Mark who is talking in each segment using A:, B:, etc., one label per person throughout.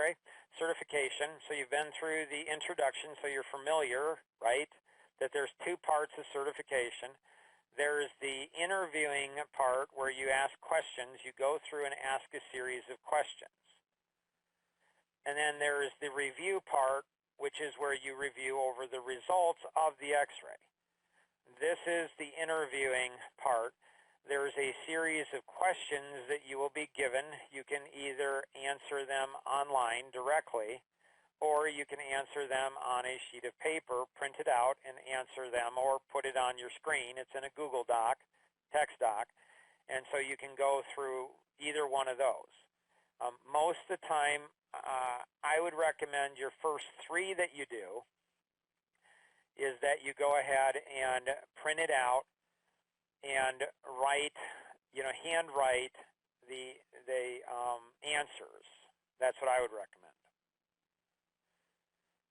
A: X-ray certification. So you've been through the introduction, so you're familiar, right, that there's two parts of certification. There's the interviewing part where you ask questions. You go through and ask a series of questions. And then there is the review part, which is where you review over the results of the X-ray. This is the interviewing part. There's a series of questions that you will be given. You can either answer them online directly, or you can answer them on a sheet of paper, print it out and answer them, or put it on your screen. It's in a Google Doc, text doc, and so you can go through either one of those. Most of the time, I would recommend your first three that you do is that you go ahead and print it out and write, handwrite the answers. That's what I would recommend.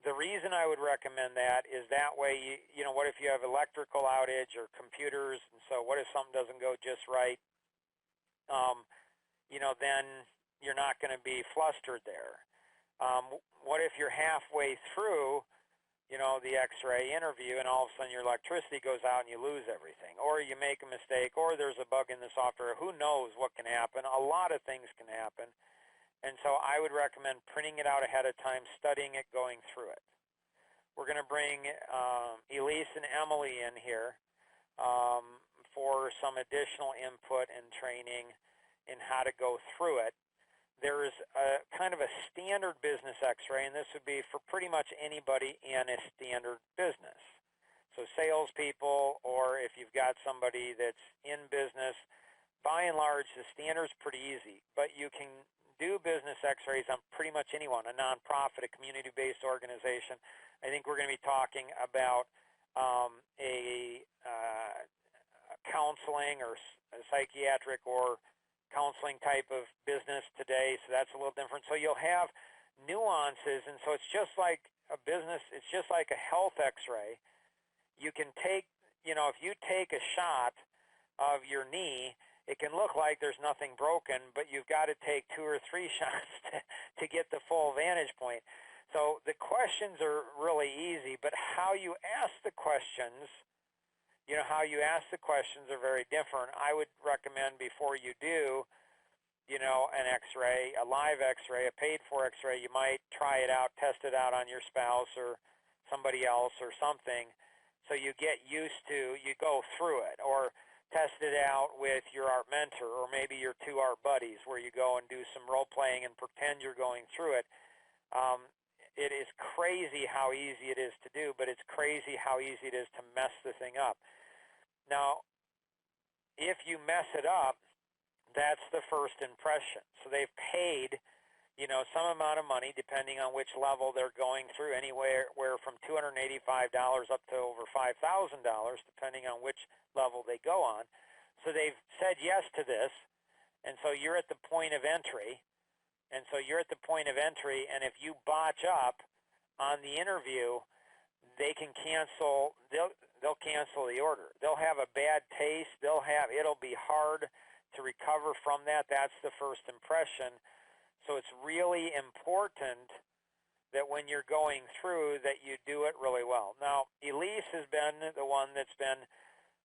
A: The reason I would recommend that is that way, what if you have electrical outage or computers, and so what if something doesn't go just right? Then you're not going to be flustered there. What if you're halfway through the X-ray interview and all of a sudden your electricity goes out and you lose everything, or you make a mistake, or there's a bug in the software? Who knows what can happen? A lot of things can happen. And so I would recommend printing it out ahead of time, studying it, going through it. We're going to bring Elise and Emily in here for some additional input and training in how to go through it. There is a kind of a standard business X-ray, and this would be for pretty much anybody in a standard business. So salespeople, or if you've got somebody that's in business, by and large, the standard's pretty easy. But you can do business X-rays on pretty much anyone, a nonprofit, a community-based organization. I think we're going to be talking about a counseling or a psychiatric or counseling type of business today, so that's a little different. So you'll have nuances, and so it's just like a business, it's just like a health X-ray. You can take, if you take a shot of your knee, it can look like there's nothing broken, but you've got to take 2 or 3 shots to get the full vantage point. So the questions are really easy, but how you ask the questions, are very different. I would recommend before you do, an X-ray, a live X-ray, a paid-for X-ray, you might try it out, test it out on your spouse or somebody else or something, so you get used to, you go through it, or test it out with your art mentor or maybe your 2 art buddies where you go and do some role-playing and pretend you're going through it. It is crazy how easy it is to do, but it's crazy how easy it is to mess the thing up. Now, if you mess it up, that's the first impression. So they've paid, some amount of money, depending on which level they're going through, anywhere from $285 up to over $5,000, depending on which level they go on. So they've said yes to this, and so you're at the point of entry. And if you botch up on the interview, they can cancel. They'll cancel the order. They'll have a bad taste. It'll be hard to recover from that. That's the first impression. So it's really important that when you're going through that you do it really well. Now, Elise has been the one that's been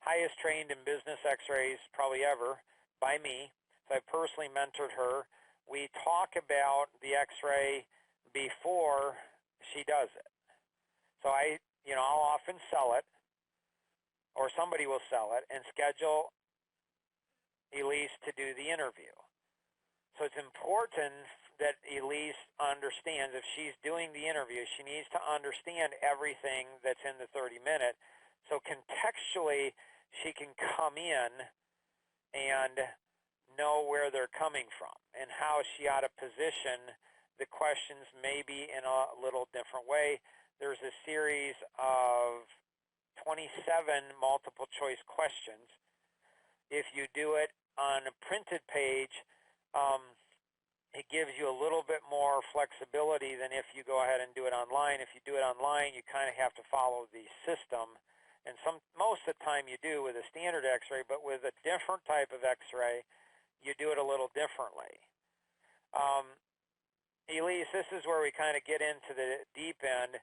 A: highest trained in business X-rays probably ever by me. So I personally mentored her. We talk about the X-ray before she does it. So I'll often sell it, or somebody will sell it, and schedule Elise to do the interview. So it's important that Elise understands if she's doing the interview, she needs to understand everything that's in the 30-minute. So contextually, she can come in and know where they're coming from and how she ought to position the questions maybe in a little different way. There's a series of 27 multiple choice questions. If you do it on a printed page, it gives you a little bit more flexibility than if you go ahead and do it online. If you do it online, you kind of have to follow the system. And most of the time you do with a standard X-ray, but with a different type of X-ray, you do it a little differently. Elise, this is where we kind of get into the deep end.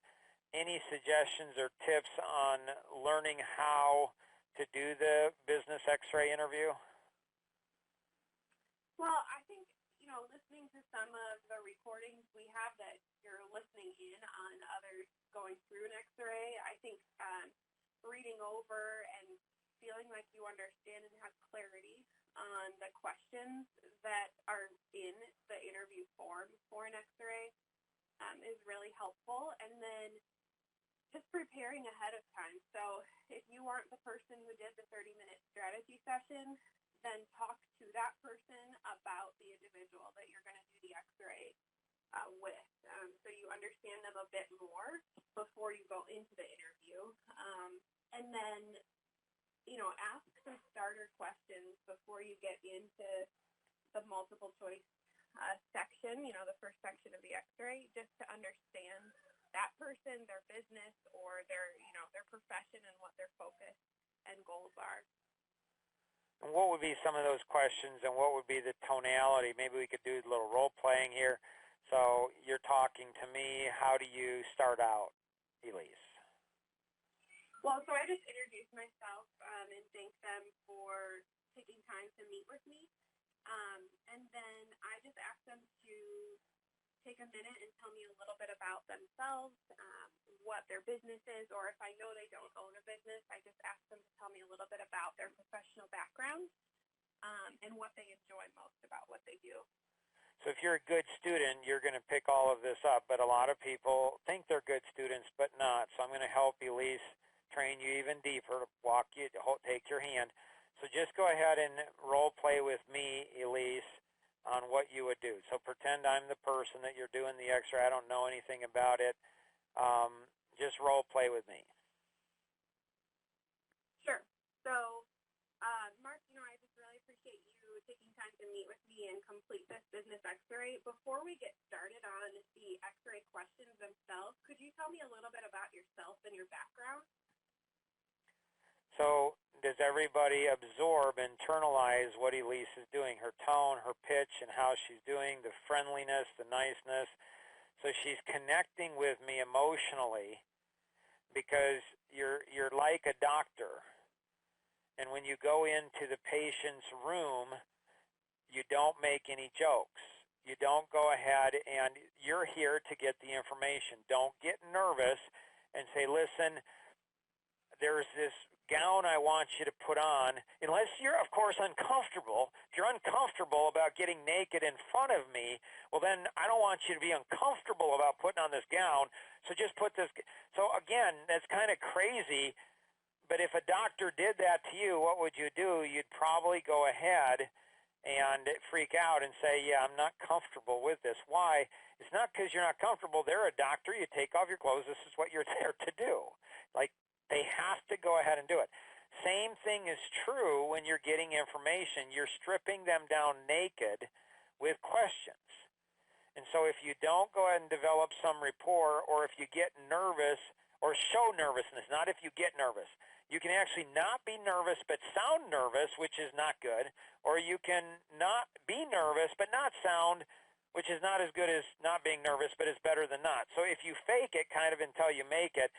A: Any suggestions or tips on learning how to do the business X-ray interview?
B: Well, I think, listening to some of the recordings we have that you're listening in on others going through an X-ray, I think reading over and feeling like you understand and have clarity on the questions that are in the interview form for an X-ray is really helpful. And then just preparing ahead of time. So if you aren't the person who did the 30-minute strategy session, then talk to that person about the individual that you're going to do the X-ray with, so you understand them a bit more before you go into the interview. And then, ask some starter questions before you get into the multiple choice section, the first section of the X-ray, just to understand that person, their business, or their profession and what their focus and goals are.
A: And what would be some of those questions, and what would be the tonality? Maybe we could do a little role playing here. So you're talking to me. How do you start out, Elise?
B: Well, so I just introduced myself and thanked them for taking time to meet with me. And then I just asked them to take a minute and tell me a little bit about themselves, what their business is, or if I know they don't own a business, I just ask them to tell me a little bit about their professional background and what they enjoy most about what they do.
A: So if you're a good student, you're going to pick all of this up, but a lot of people think they're good students, but not. So I'm going to help Elise train you even deeper, walk you, take your hand. So just go ahead and role play with me, Elise, on what you would do. So pretend I'm the person that you're doing the X-ray. I don't know anything about it. Just role play with me.
B: Sure. So, Mark, I just really appreciate you taking time to meet with me and complete this business X-ray. Before we get started on the X-ray questions themselves, could you tell me a little bit about yourself and your background?
A: So does everybody absorb, internalize what Elise is doing, her tone, her pitch, and how she's doing, the friendliness, the niceness? So she's connecting with me emotionally because you're like a doctor. And when you go into the patient's room, you don't make any jokes. You don't go ahead and you're here to get the information. Don't get nervous and say, listen, there's this gown I want you to put on, unless you're, of course, uncomfortable. If you're uncomfortable about getting naked in front of me, well, then I don't want you to be uncomfortable about putting on this gown, so just put this. So, again, that's kind of crazy, but if a doctor did that to you, what would you do? You'd probably go ahead and freak out and say, yeah, I'm not comfortable with this. Why? It's not because you're not comfortable. They're a doctor. You take off your clothes. This is what you're there to do. Like, they have to go ahead and do it. Same thing is true when you're getting information. You're stripping them down naked with questions. And so if you don't go ahead and develop some rapport, or if you get nervous or show nervousness, not if you get nervous. You can actually not be nervous but sound nervous, which is not good, or you can not be nervous but not sound, which is not as good as not being nervous, but is better than not. So if you fake it kind of until you make it,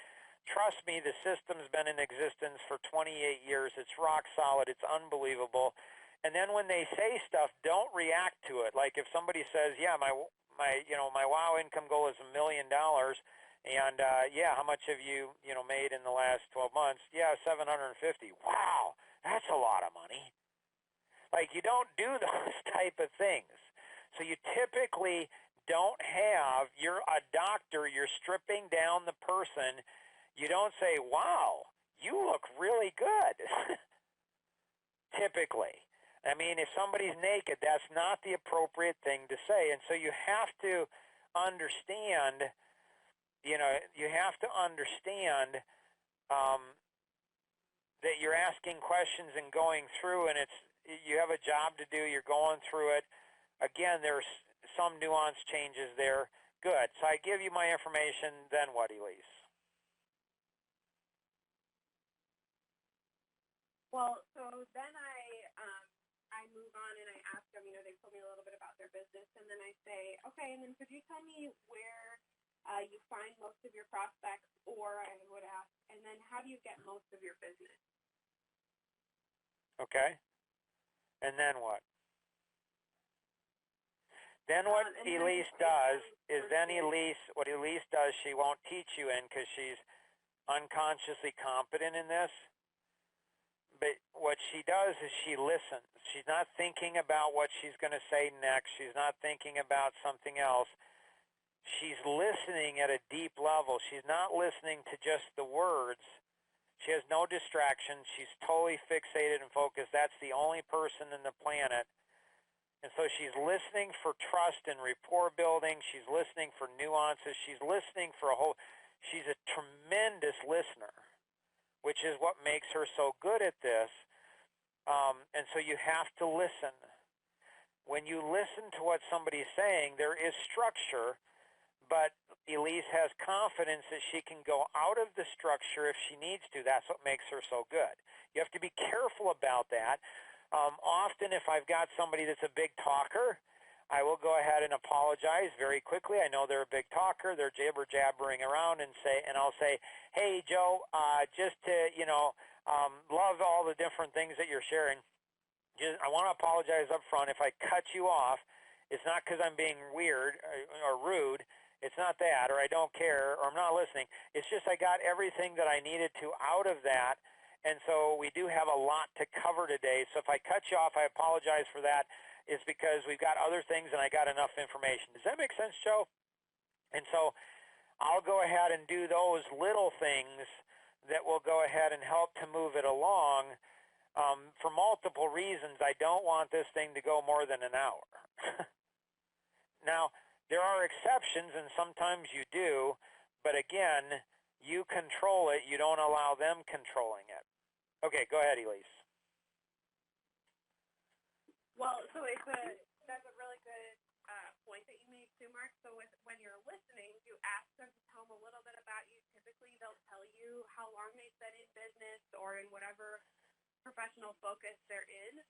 A: trust me, the system's been in existence for 28 years. It's rock solid. It's unbelievable. And then when they say stuff, don't react to it. Like if somebody says, yeah, my WOW income goal is $1 million, and yeah, how much have you made in the last 12 months? Yeah, 750. Wow, that's a lot of money. Like, you don't do those type of things. So you typically don't have, you're a doctor, you're stripping down the person. You don't say, wow, you look really good. Typically. I mean, if somebody's naked, that's not the appropriate thing to say. And so you have to understand, that you're asking questions and going through, and you have a job to do, you're going through it. Again, there's some nuance changes there. Good. So I give you my information, then what, Elise?
B: Well, so then I move on and I ask them, they told me a little bit about their business, and then I say, okay, and then could you tell me where you find most of your prospects, or I would ask, and then how do you get most of your business?
A: Okay. And then what? Then what Elise does is what Elise does, she won't teach you in because she's unconsciously competent in this. But what she does is she listens. She's not thinking about what she's going to say next. She's not thinking about something else. She's listening at a deep level. She's not listening to just the words. She has no distractions. She's totally fixated and focused. That's the only person in the planet. And so she's listening for trust and rapport building. She's listening for nuances. She's listening for she's a tremendous listener, which is what makes her so good at this. And so you have to listen. When you listen to what somebody's saying, there is structure, but Elise has confidence that she can go out of the structure if she needs to. That's what makes her so good. You have to be careful about that. Often if I've got somebody that's a big talker, I will go ahead and apologize very quickly. I know they're a big talker. They're jabber-jabbering around and I'll say, hey, Joe, just to, love all the different things that you're sharing. I want to apologize up front. If I cut you off, it's not because I'm being weird or rude. It's not that, or I don't care, or I'm not listening. It's just I got everything that I needed to out of that. And so we do have a lot to cover today. So if I cut you off, I apologize for that. It's because we've got other things and I got enough information. Does that make sense, Joe? And so I'll go ahead and do those little things that will go ahead and help to move it along. For multiple reasons, I don't want this thing to go more than an hour. Now, there are exceptions, and sometimes you do, but again, you control it. You don't allow them controlling it. Okay, go ahead, Elise.
B: Well, so that's a really good point that you made too, Mark. So when you're listening, you ask them to tell them a little bit about you. Typically, they'll tell you how long they've been in business or in whatever professional focus they're in.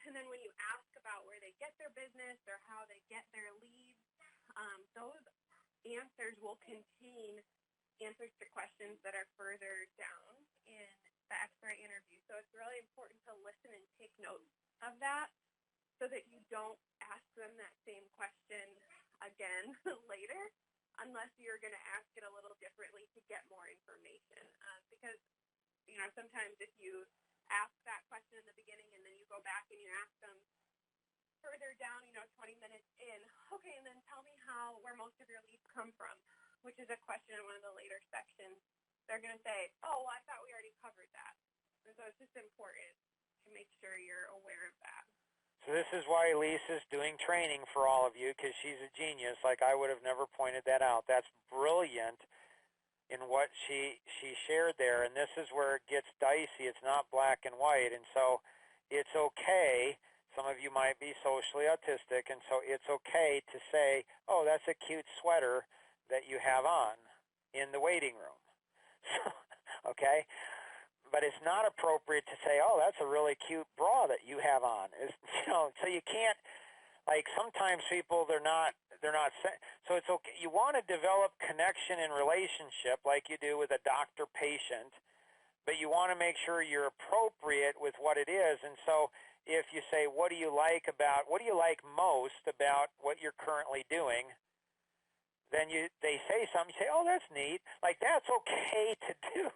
B: And then when you ask about where they get their business or how they get their leads, those answers will contain answers to questions that are further down in the X-ray interview. So it's really important to listen and take note of that so that you don't ask them that same question again later, unless you're going to ask it a little differently to get more information. Because, sometimes if you ask that question in the beginning and then you go back and you ask them further down, 20 minutes in, okay, and then tell me where most of your leads come from, which is a question in one of the later sections. They're going to say, oh, well, I thought we already covered that. And so it's just important to make sure you're aware of that.
A: So this is why Elise is doing training for all of you, because she's a genius. Like, I would have never pointed that out. That's brilliant in what she shared there. And this is where it gets dicey. It's not black and white. And so it's okay. Some of you might be socially autistic, and so it's okay to say, oh, that's a cute sweater that you have on in the waiting room. Okay? But it's not appropriate to say, oh, that's a really cute bra that you have on. So you can't, like, sometimes people, they're not, so it's okay. You want to develop connection and relationship like you do with a doctor-patient, but you want to make sure you're appropriate with what it is. And so if you say, what do you like most about what you're currently doing, then they say something, you say, oh, that's neat. Like, that's okay to do.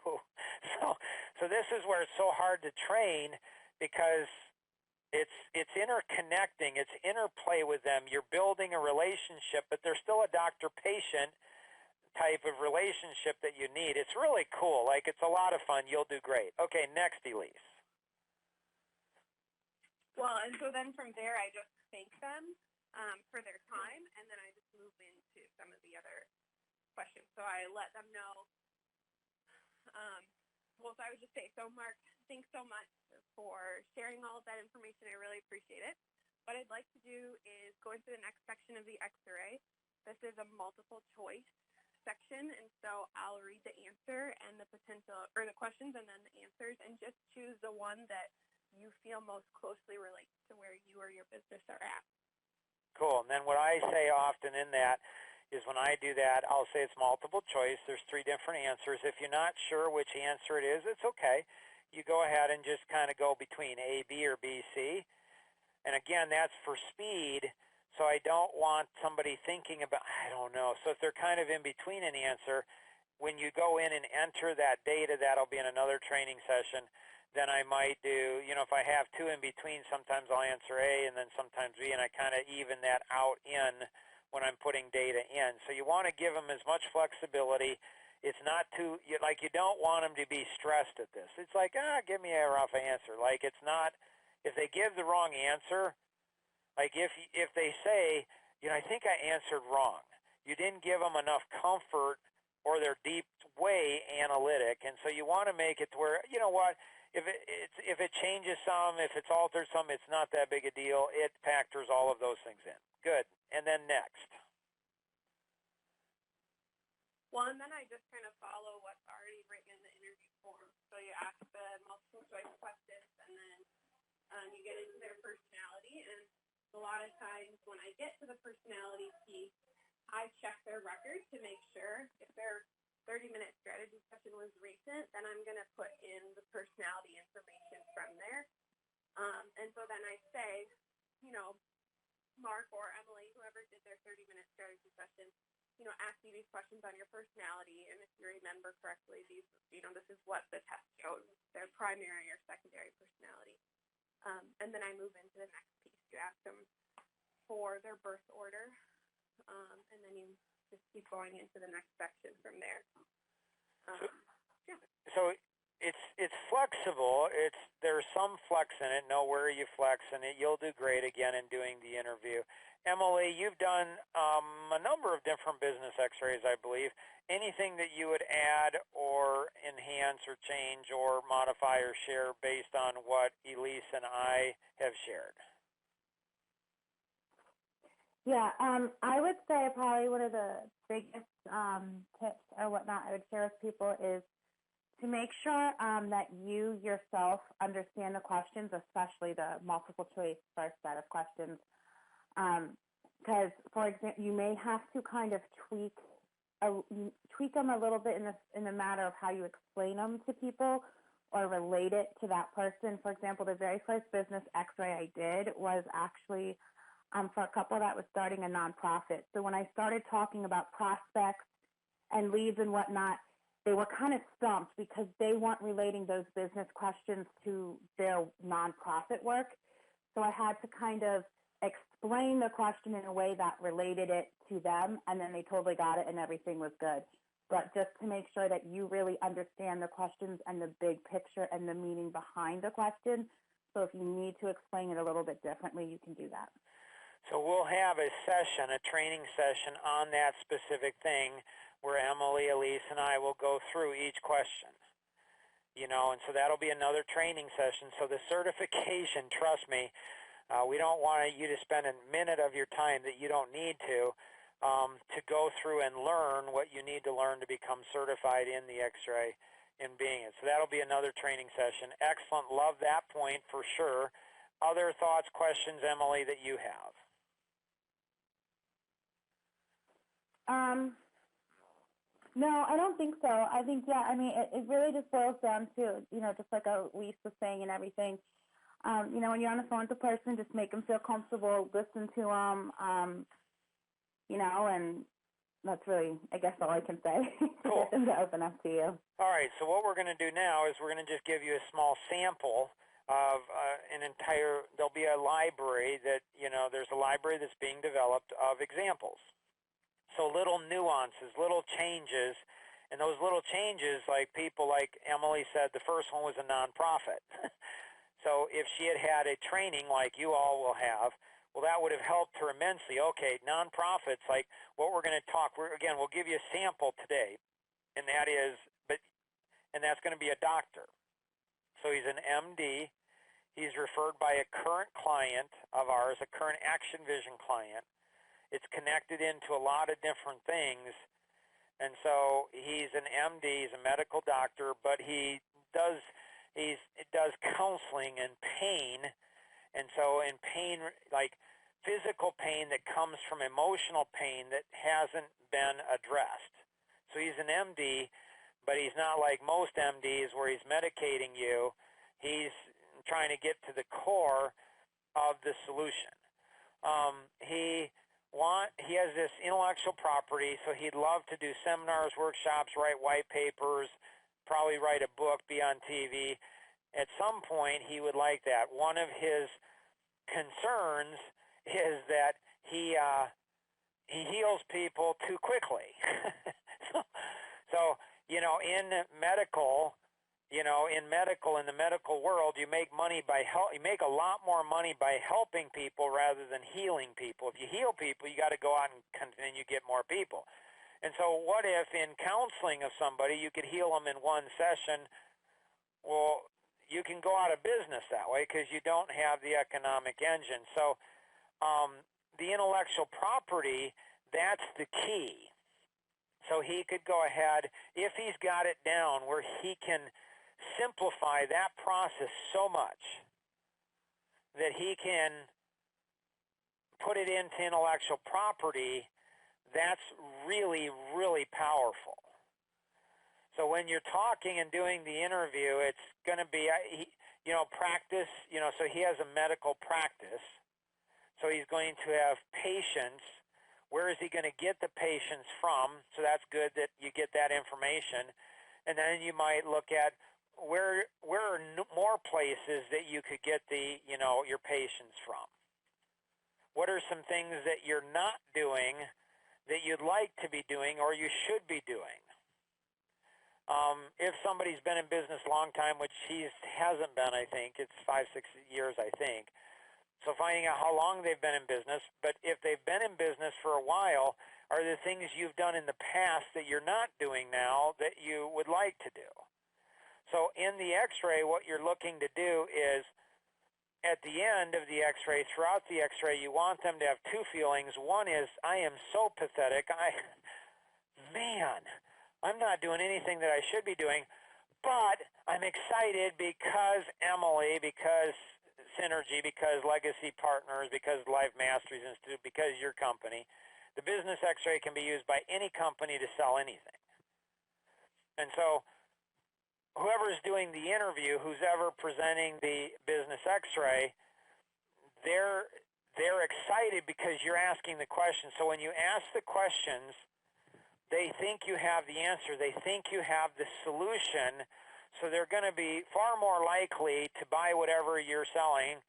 A: So this is where it's so hard to train, because it's interconnecting, it's interplay with them. You're building a relationship, but there's still a doctor-patient type of relationship that you need. It's really cool. Like, it's a lot of fun. You'll do great. Okay, next, Elise.
B: Well, and so then from there, I just thank them for their time, and then I just move into some of the other questions. So I let them know. So I would just say, so Mark, thanks so much for sharing all of that information. I really appreciate it. What I'd like to do is go into the next section of the X-ray. This is a multiple choice section, and so I'll read the answer and the potential, or the questions and then the answers, and just choose the one that you feel most closely relates to where you or your business are at.
A: Cool. And then what I say often in that is when I do that, I'll say it's multiple choice. There's 3 different answers. If you're not sure which answer it is, it's okay. You go ahead and just kind of go between A, B, or B, C. And again, that's for speed. So I don't want somebody thinking about, I don't know. So if they're kind of in between an answer, when you go in and enter that data, that'll be in another training session. Then I might do, if I have 2 in between, sometimes I'll answer A and then sometimes B, and I kind of even that out in when I'm putting data in. So you want to give them as much flexibility. It's not too, you don't want them to be stressed at this. It's like, give me a rough answer. Like it's not, if they give the wrong answer, like if they say, I think I answered wrong. You didn't give them enough comfort or they're deep way analytic. And so you want to make it to where, you know what, if it changes some, if it's altered some, it's not that big a deal. It factors all of those things in. Good. And then next.
B: Well, and then I just kind of follow what's already written in the interview form. So you ask the multiple choice questions, and then you get into their personality. And a lot of times when I get to the personality piece, I check their record to make sure if their 30-minute strategy session was recent, then I'm going to put in the personality information from there. And so then I say, Mark or Emily, whoever did their 30-minute strategy session, ask you these questions on your personality, and if you remember correctly, these, this is what the test shows, their primary or secondary personality. And then I move into the next piece. You ask them for their birth order, and then you just keep going into the next section from there.
A: So it's flexible. There's some flex in it. Know where you flex in it. You'll do great again in doing the interview. Emily, you've done a number of different business X-rays, I believe. Anything that you would add or enhance or change or modify or share based on what Elise and I have shared?
C: Yeah, I would say probably one of the biggest tips or whatnot I would share with people is to make sure that you yourself understand the questions, especially the multiple choice first set of questions. Because, for example, you may have to kind of tweak them a little bit in the matter of how you explain them to people or relate it to that person. For example, the very first business X-ray I did was actually for a couple that was starting a nonprofit. So when I started talking about prospects and leads and whatnot, they were kind of stumped because they weren't relating those business questions to their nonprofit work. So I had to kind of explain the question in a way that related it to them, and then they totally got it and everything was good. But just to make sure that you really understand the questions and the big picture and the meaning behind the question. So if you need to explain it a little bit differently, you can do that.
A: So we'll have a session, a training session on that specific thing where Emily, Elise, and I will go through each question. And so that'll be another training session. So the certification, trust me, we don't want you to spend a minute of your time that you don't need to go through and learn what you need to learn to become certified in the X-ray in being it. So that'll be another training session. Excellent. Love that point for sure. Other thoughts, questions, Emily, that you have?
C: No, I don't think so. I think, it really just boils down to, just like Elise was saying and everything, when you're on the phone with the person, just make them feel comfortable, listen to them, and that's really, I guess, all I can say.
A: Cool.
C: Get them to open up to you.
A: All right, so what we're going to do now is we're going to just give you a small sample of there'll be a library that, there's a library that's being developed of examples. So little nuances, little changes, and those little changes, like people like Emily said, the first one was a nonprofit. So if she had had a training like you all will have, well, that would have helped her immensely. Okay, nonprofits, like what we're going to talk, we'll give you a sample today, and that's going to be a doctor. So he's an MD. He's referred by a current client of ours, a current Action Vision client. It's connected into a lot of different things. And so he's an MD, he's a medical doctor, but he He does counseling in pain, and so in pain, like physical pain that comes from emotional pain that hasn't been addressed. So he's an MD, but he's not like most MDs where he's medicating you. He's trying to get to the core of the solution. He has this intellectual property, so he'd love to do seminars, workshops, write white papers, probably write a book, be on TV. At some point, he would like that. One of his concerns is that he heals people too quickly. So, in medical, in the medical world, you make money you make a lot more money by helping people rather than healing people. If you heal people, you got to go out and continue to get more people. And so what if in counseling of somebody, you could heal them in one session? Well, you can go out of business that way because you don't have the economic engine. So the intellectual property, that's the key. So he could go ahead, if he's got it down where he can simplify that process so much that he can put it into intellectual property, that's really, really powerful. So when you're talking and doing the interview, it's going to be, practice, so he has a medical practice. So he's going to have patients. Where is he going to get the patients from? So that's good that you get that information. And then you might look at where are more places that you could get your patients from. What are some things that you're not doing that you'd like to be doing or you should be doing? If somebody's been in business a long time, which he hasn't been, I think, it's 5-6 years, I think. So finding out how long they've been in business, but if they've been in business for a while, are there things you've done in the past that you're not doing now that you would like to do? So in the x-ray, what you're looking to do is, at the end of the x-ray, throughout the x-ray, you want them to have two feelings. One is, I am so pathetic. I'm not doing anything that I should be doing, but I'm excited because Emily, because Synergy, because Legacy Partners, because Life Masteries Institute, because your company. The business x-ray can be used by any company to sell anything. And so whoever's doing the interview, who's ever presenting the business x-ray, they're excited because you're asking the questions. So when you ask the questions, they think you have the answer. They think you have the solution. So they're going to be far more likely to buy whatever you're selling,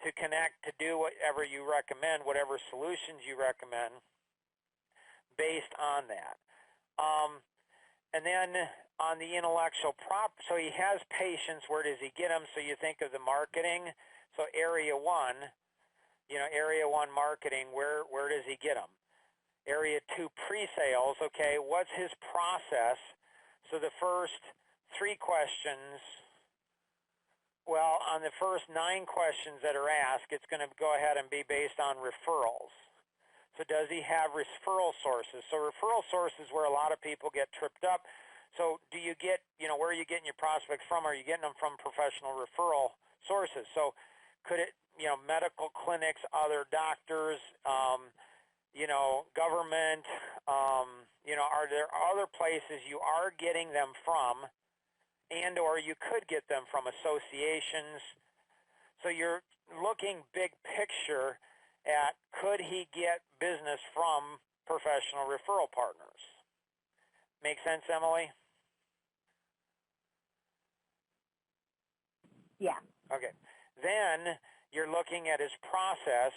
A: to connect, to do whatever you recommend, whatever solutions you recommend based on that. And then on the intellectual property, so he has patients. Where does he get them? So you think of the marketing. So area one marketing, where does he get them? Area 2, pre-sales. Okay, what's his process? So the first 3 questions, well, on the first 9 questions that are asked, it's going to go ahead and be based on referrals. So does he have referral sources? So referral sources where a lot of people get tripped up. So do you get, where are you getting your prospects from? Are you getting them from professional referral sources? So could it, medical clinics, other doctors, government, are there other places you are getting them from, and or you could get them from associations? So you're looking big picture at, could he get business from professional referral partners? Make sense, Emily?
C: Yeah.
A: Okay. Then you're looking at his process,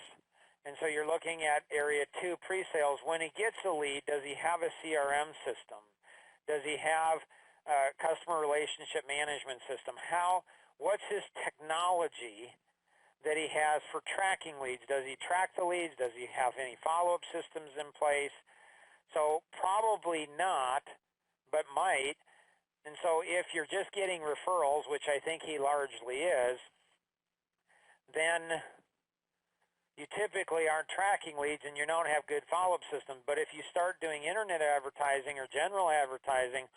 A: and so you're looking at area 2, pre-sales. When he gets a lead, does he have a CRM system? Does he have a customer relationship management system? What's his technology that he has for tracking leads? Does he track the leads? Does he have any follow-up systems in place? So probably not, but might. And so if you're just getting referrals, which I think he largely is, then you typically aren't tracking leads and you don't have good follow-up systems. But if you start doing internet advertising or general advertising,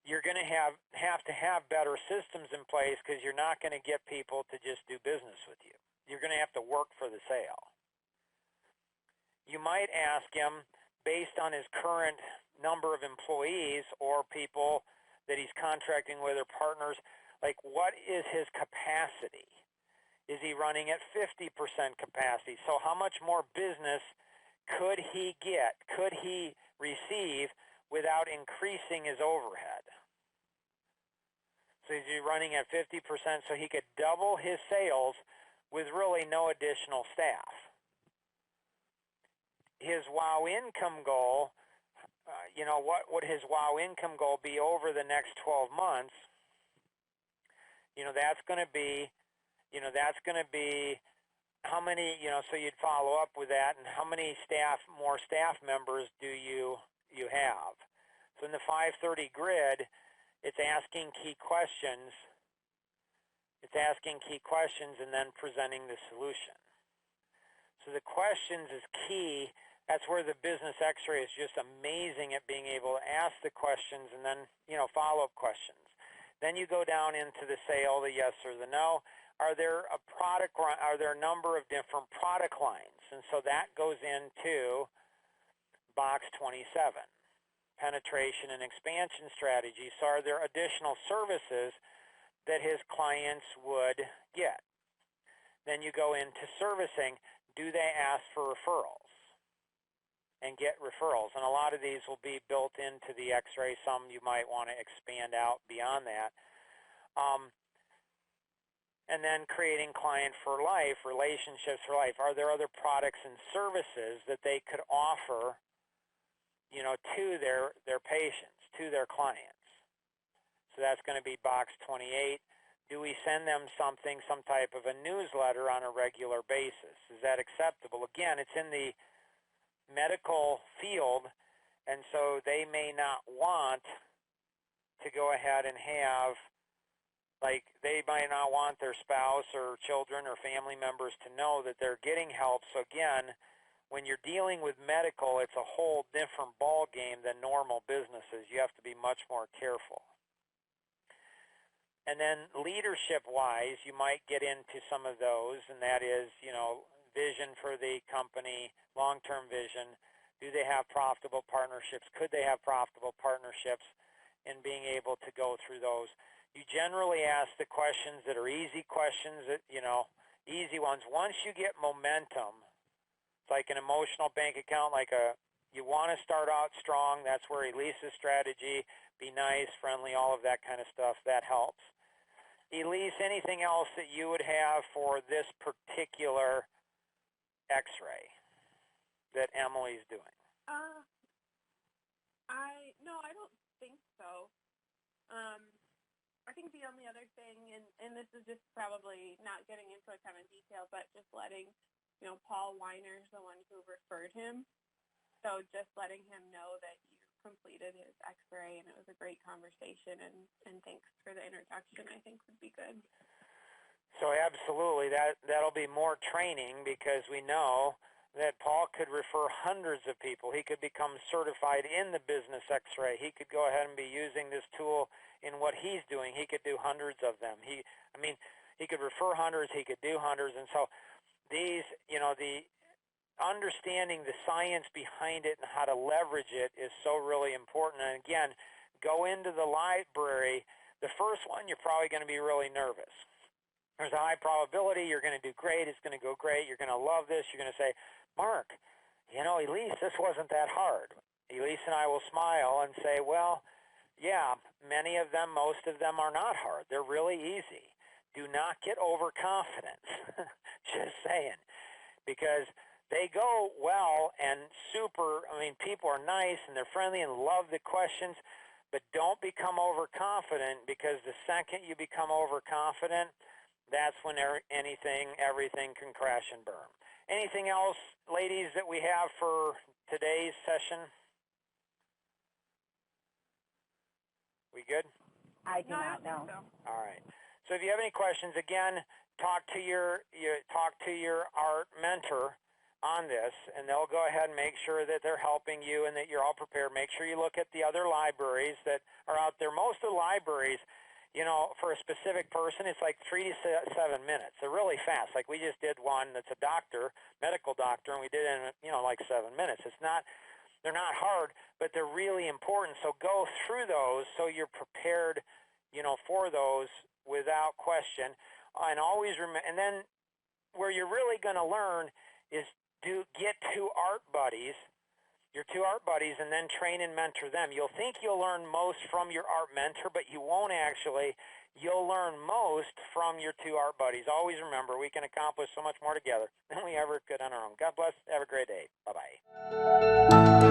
A: you're going to have to have better systems in place because you're not going to get people to just do business with you. You're going to have to work for the sale. You might ask him, based on his current number of employees or people that he's contracting with or partners, like, what is his capacity? Is he running at 50% capacity? So how much more business could he get, could he receive without increasing his overhead? So is he running at 50% so he could double his sales with really no additional staff? His WOW income goal, what would his WOW income goal be over the next 12 months? That's going to be how many, so you'd follow up with that, and how many more staff members do you have? So in the 530 grid, it's asking key questions. It's asking key questions and then presenting the solution. So the questions is key. That's where the business X-ray is just amazing at being able to ask the questions and then, follow-up questions. Then you go down into the sale, the yes or the no. Are there a number of different product lines? And so that goes into box 27, penetration and expansion strategy. So are there additional services that his clients would get? Then you go into servicing. Do they ask for referrals and get referrals? And a lot of these will be built into the X-ray. Some you might want to expand out beyond that. And then creating client for life, relationships for life. Are there other products and services that they could offer, to their patients, to their clients? So that's going to be box 28. Do we send them some type of a newsletter on a regular basis? Is that acceptable? Again, it's in the medical field, and so they may not want to go ahead and have, they might not want their spouse or children or family members to know that they're getting help. So again, when you're dealing with medical, it's a whole different ball game than normal businesses. You have to be much more careful. And then leadership-wise, you might get into some of those, and that is, vision for the company, long-term vision. Do they have profitable partnerships? Could they have profitable partnerships? And being able to go through those. You generally ask the questions that are easy questions, easy ones. Once you get momentum, it's like an emotional bank account, you want to start out strong. That's where Elise's strategy, be nice, friendly, all of that kind of stuff, that helps. Elise, anything else that you would have for this particular X-ray that Emily's doing?
B: I don't think so. I think the only other thing, and this is just probably not getting into a ton of detail, but just letting, Paul Weiner's the one who referred him. So just letting him know that you completed his X-ray and it was a great conversation, and thanks for the introduction, I think would be good.
A: So absolutely, that'll be more training because we know that Paul could refer hundreds of people. He could become certified in the business X-ray. He could go ahead and be using this tool in what he's doing. He could do hundreds of them. He could refer hundreds. He could do hundreds. And so these, the understanding the science behind it and how to leverage it is so really important. And again, go into the library. The first one, you're probably going to be really nervous. There's a high probability you're going to do great. It's going to go great. You're going to love this. You're going to say, Mark, Elise, this wasn't that hard. Elise and I will smile and say, well, yeah, many of them, most of them are not hard. They're really easy. Do not get overconfident. Just saying. Because they go well and people are nice and they're friendly and love the questions, but don't become overconfident, because the second you become overconfident, that's when everything can crash and burn. Anything else, ladies, that we have for today's session? We good?
C: I do not know.
B: So.
A: All right. So if you have any questions, again, talk to your art mentor, on this, and they'll go ahead and make sure that they're helping you and that you're all prepared. Make sure you look at the other libraries that are out there. Most of the libraries, you know, for a specific person, it's like 3 to 7 minutes. They're really fast. Like we just did one that's a doctor, medical doctor, and we did it in, you know, like 7 minutes. They're not hard, but they're really important. So go through those so you're prepared, you know, for those without question. And always remember, and then where you're really going to learn is get 2 art buddies, your 2 art buddies, and then train and mentor them. You'll think you'll learn most from your art mentor, but you won't actually. You'll learn most from your 2 art buddies. Always remember, we can accomplish so much more together than we ever could on our own. God bless. Have a great day. Bye-bye.